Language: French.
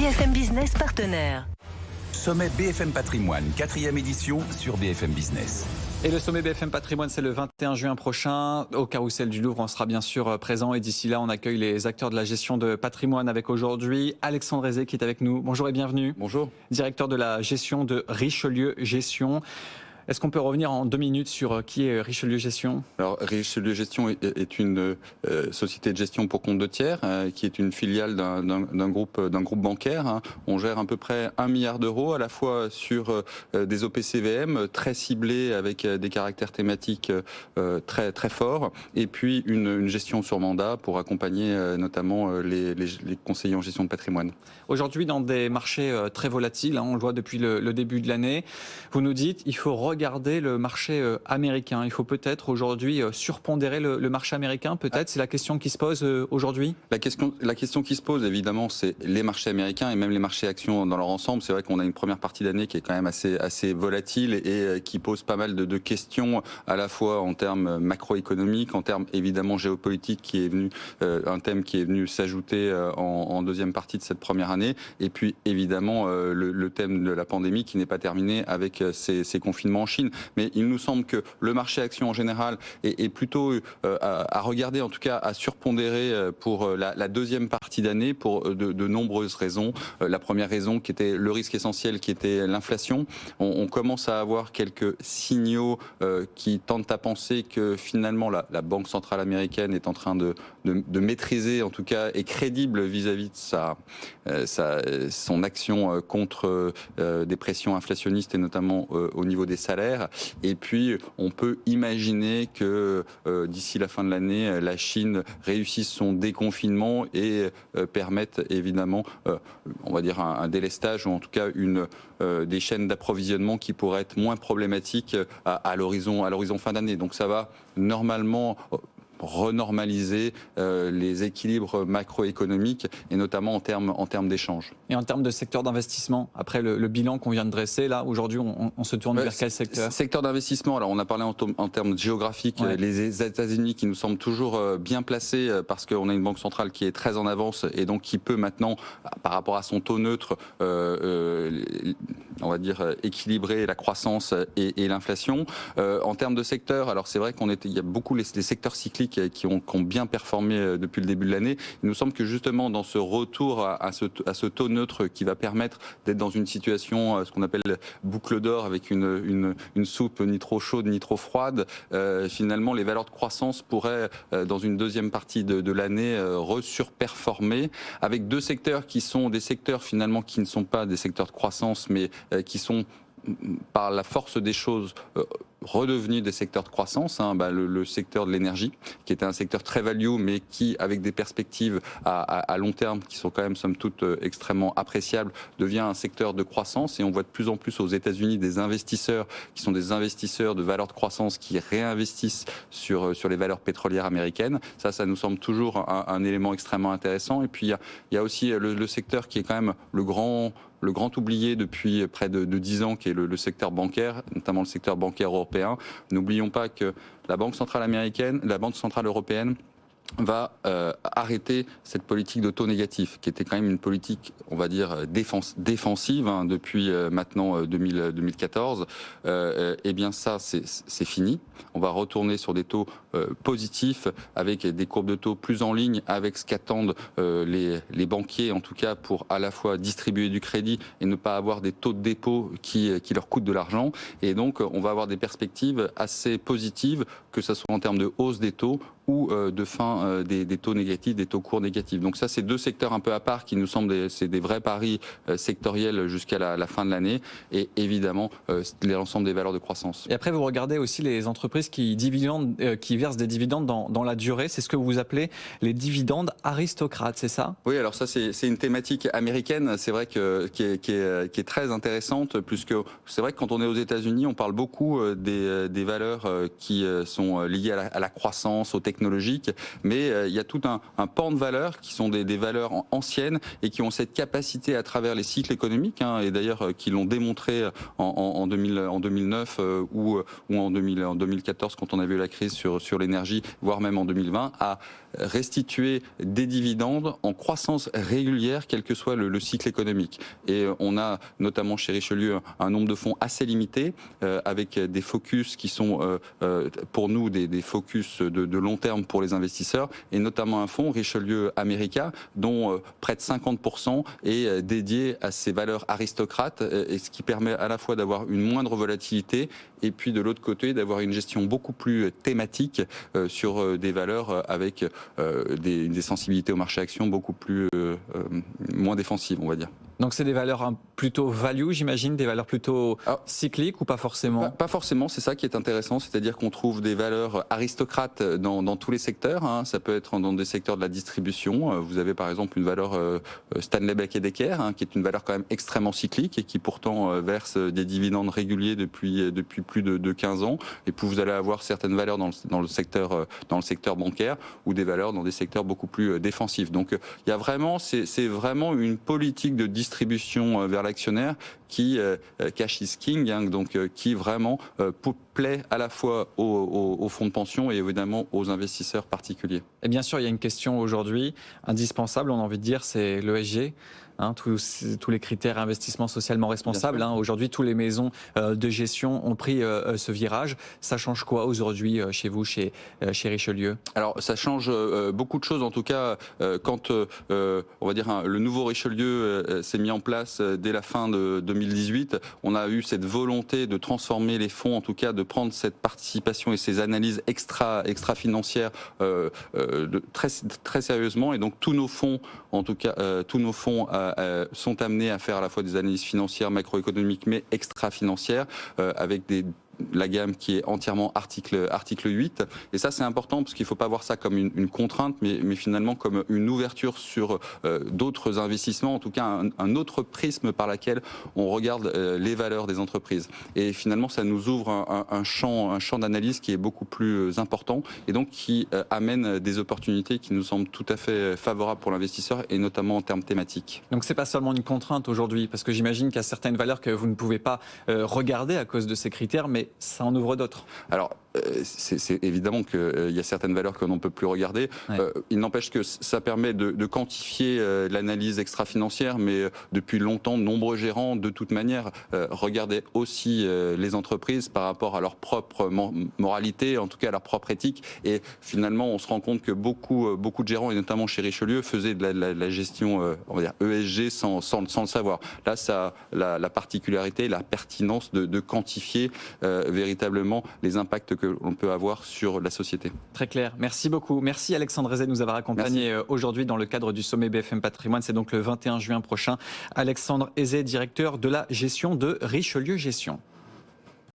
BFM Business partenaire. Sommet BFM Patrimoine, 4e édition sur BFM Business. Et le sommet BFM Patrimoine, c'est le 21 juin prochain. Au Carrousel du Louvre, on sera bien sûr présent. Et d'ici là, on accueille les acteurs de la gestion de patrimoine avec aujourd'hui Alexandre Aizé qui est avec nous. Bonjour et bienvenue. Bonjour. Directeur de la gestion de Richelieu Gestion. Est-ce qu'on peut revenir en 2 minutes sur qui est Richelieu Gestion ? Alors, Richelieu Gestion est une société de gestion pour compte de tiers, qui est une filiale d'un groupe bancaire. On gère à peu près 1 milliard d'euros, à la fois sur des OPCVM très ciblés avec des caractères thématiques très, très forts, et puis une gestion sur mandat pour accompagner notamment les conseillers en gestion de patrimoine. Aujourd'hui, dans des marchés très volatiles, on le voit depuis le début de l'année, vous nous dites il faut regarder le marché américain. Il faut peut-être aujourd'hui surpondérer le marché américain. Peut-être, c'est la question qui se pose aujourd'hui. La question qui se pose, évidemment, c'est les marchés américains et même les marchés actions dans leur ensemble. C'est vrai qu'on a une première partie d'année qui est quand même assez volatile et qui pose pas mal de questions, à la fois en termes macroéconomiques, en termes évidemment géopolitiques, qui est venu un thème qui est venu s'ajouter en deuxième partie de cette première année, et puis évidemment le thème de la pandémie qui n'est pas terminé avec ces confinements en Chine. Mais il nous semble que le marché action en général est plutôt à regarder, en tout cas à surpondérer pour la deuxième partie d'année pour de nombreuses raisons. La première raison qui était le risque essentiel, qui était l'inflation. On commence à avoir quelques signaux qui tentent à penser que finalement la Banque centrale américaine est en train de maîtriser, en tout cas, est crédible vis-à-vis de son action contre des pressions inflationnistes et notamment au niveau des salaires. Et puis, on peut imaginer que d'ici la fin de l'année, la Chine réussisse son déconfinement et permette évidemment, on va dire, un délestage ou en tout cas des chaînes d'approvisionnement qui pourraient être moins problématiques à l'horizon fin d'année. Donc ça va normalement renormaliser les équilibres macroéconomiques et notamment en termes d'échanges. Et en termes de secteur d'investissement, après le bilan qu'on vient de dresser, là aujourd'hui on se tourne vers quel secteur ? Secteur d'investissement, alors on a parlé en termes géographiques, ouais. Les États-Unis qui nous semblent toujours bien placés parce qu'on a une banque centrale qui est très en avance et donc qui peut maintenant, par rapport à son taux neutre, on va dire équilibrer la croissance et l'inflation. En termes de secteur, alors c'est vrai il y a beaucoup les secteurs cycliques qui ont bien performé depuis le début de l'année. Il nous semble que justement dans ce retour à ce taux neutre qui va permettre d'être dans une situation, ce qu'on appelle boucle d'or, avec une soupe ni trop chaude ni trop froide, finalement les valeurs de croissance pourraient dans une deuxième partie de l'année surperformer, avec 2 secteurs qui sont des secteurs finalement qui ne sont pas des secteurs de croissance mais qui sont par la force des choses redevenus des secteurs de croissance, le secteur de l'énergie, qui était un secteur très value, mais qui, avec des perspectives à long terme, qui sont quand même, somme toute, extrêmement appréciables, devient un secteur de croissance. Et on voit de plus en plus aux États-Unis des investisseurs qui sont des investisseurs de valeurs de croissance qui réinvestissent sur les valeurs pétrolières américaines. Ça nous semble toujours un élément extrêmement intéressant. Et puis, il y a aussi le secteur qui est quand même le grand oublié depuis près de 10 ans, qui est le secteur bancaire, notamment le secteur bancaire européen. N'oublions pas que la Banque centrale américaine, la Banque centrale européenne va arrêter cette politique de taux négatif, qui était quand même une politique, on va dire, défensive depuis maintenant 2014. Eh bien ça, c'est fini. On va retourner sur des taux positifs, avec des courbes de taux plus en ligne avec ce qu'attendent les banquiers, en tout cas, pour à la fois distribuer du crédit et ne pas avoir des taux de dépôt qui leur coûtent de l'argent. Et donc, on va avoir des perspectives assez positives, que ce soit en termes de hausse des taux ou de fin des taux négatifs, des taux courts négatifs. Donc ça, c'est 2 secteurs un peu à part qui nous semblent c'est des vrais paris sectoriels jusqu'à la fin de l'année, et évidemment l'ensemble des valeurs de croissance. Et après, vous regardez aussi les entreprises qui versent des dividendes dans la durée. C'est ce que vous appelez les dividendes aristocrates, c'est ça ? Oui, alors ça, c'est une thématique américaine, c'est vrai qui est très intéressante, puisque c'est vrai que quand on est aux États-Unis, on parle beaucoup des valeurs qui sont liées à la croissance, aux technologiques, mais il y a tout un pan de valeurs qui sont des valeurs anciennes et qui ont cette capacité à travers les cycles économiques, et d'ailleurs qui l'ont démontré en 2009 ou en 2014 quand on a vu la crise sur l'énergie, voire même en 2020, à restituer des dividendes en croissance régulière, quel que soit le cycle économique. Et on a notamment chez Richelieu un nombre de fonds assez limité, avec des focus qui sont pour nous des focus de long terme pour les investisseurs, et notamment un fonds Richelieu America dont près de 50% est dédié à ces valeurs aristocrates, et ce qui permet à la fois d'avoir une moindre volatilité et puis de l'autre côté d'avoir une gestion beaucoup plus thématique sur des valeurs avec des sensibilités au marché action beaucoup plus moins défensives, on va dire. Donc c'est des valeurs plutôt value, j'imagine, des valeurs plutôt cycliques ou pas forcément? Pas forcément, c'est ça qui est intéressant, c'est-à-dire qu'on trouve des valeurs aristocrates dans tous les secteurs, Ça peut être dans des secteurs de la distribution. Vous avez par exemple une valeur Stanley Black & Decker, qui est une valeur quand même extrêmement cyclique et qui pourtant verse des dividendes réguliers depuis plus de 15 ans. Et puis vous allez avoir certaines valeurs dans le secteur bancaire ou des valeurs dans des secteurs beaucoup plus défensifs. Donc il y a vraiment, c'est vraiment une politique de distribution vers l'actionnaire qui cash is king, donc qui vraiment plaît à la fois aux fonds de pension et évidemment aux investisseurs particuliers. Et bien sûr, il y a une question aujourd'hui indispensable, on a envie de dire, c'est l'ESG. Tous les critères investissement socialement responsable. Aujourd'hui, toutes les maisons de gestion ont pris ce virage. Ça change quoi aujourd'hui chez vous, chez Richelieu? Alors, ça change beaucoup de choses. En tout cas, quand on va dire le nouveau Richelieu s'est mis en place dès la fin de 2018, on a eu cette volonté de transformer les fonds, en tout cas de prendre cette participation et ces analyses extra-financières très, très sérieusement. Et donc, tous nos fonds, en tout cas, sont amenés à faire à la fois des analyses financières, macroéconomiques, mais extra-financières, avec la gamme qui est entièrement article 8. Et ça, c'est important parce qu'il ne faut pas voir ça comme une contrainte, mais finalement comme une ouverture sur d'autres investissements, en tout cas un autre prisme par lequel on regarde les valeurs des entreprises. Et finalement, ça nous ouvre un champ d'analyse qui est beaucoup plus important et donc qui amène des opportunités qui nous semblent tout à fait favorables pour l'investisseur et notamment en termes thématiques. Donc, c'est pas seulement une contrainte aujourd'hui, parce que j'imagine qu'il y a certaines valeurs que vous ne pouvez pas regarder à cause de ces critères, mais ça en ouvre d'autres. Alors, c'est évidemment qu'il y a certaines valeurs que l'on ne peut plus regarder. Ouais. Il n'empêche que ça permet de quantifier l'analyse extra-financière, mais depuis longtemps, de nombreux gérants, de toute manière, regardaient aussi les entreprises par rapport à leur propre moralité, en tout cas à leur propre éthique. Et finalement, on se rend compte que beaucoup de gérants, et notamment chez Richelieu, faisaient de la gestion, on va dire, ESG sans le savoir. Là, ça a la particularité, la pertinence de quantifier véritablement les impacts que l'on peut avoir sur la société. Très clair. Merci beaucoup. Merci Alexandre Ezet de nous avoir accompagnés aujourd'hui dans le cadre du sommet BFM Patrimoine. C'est donc le 21 juin prochain. Alexandre Ezet, directeur de la gestion de Richelieu Gestion.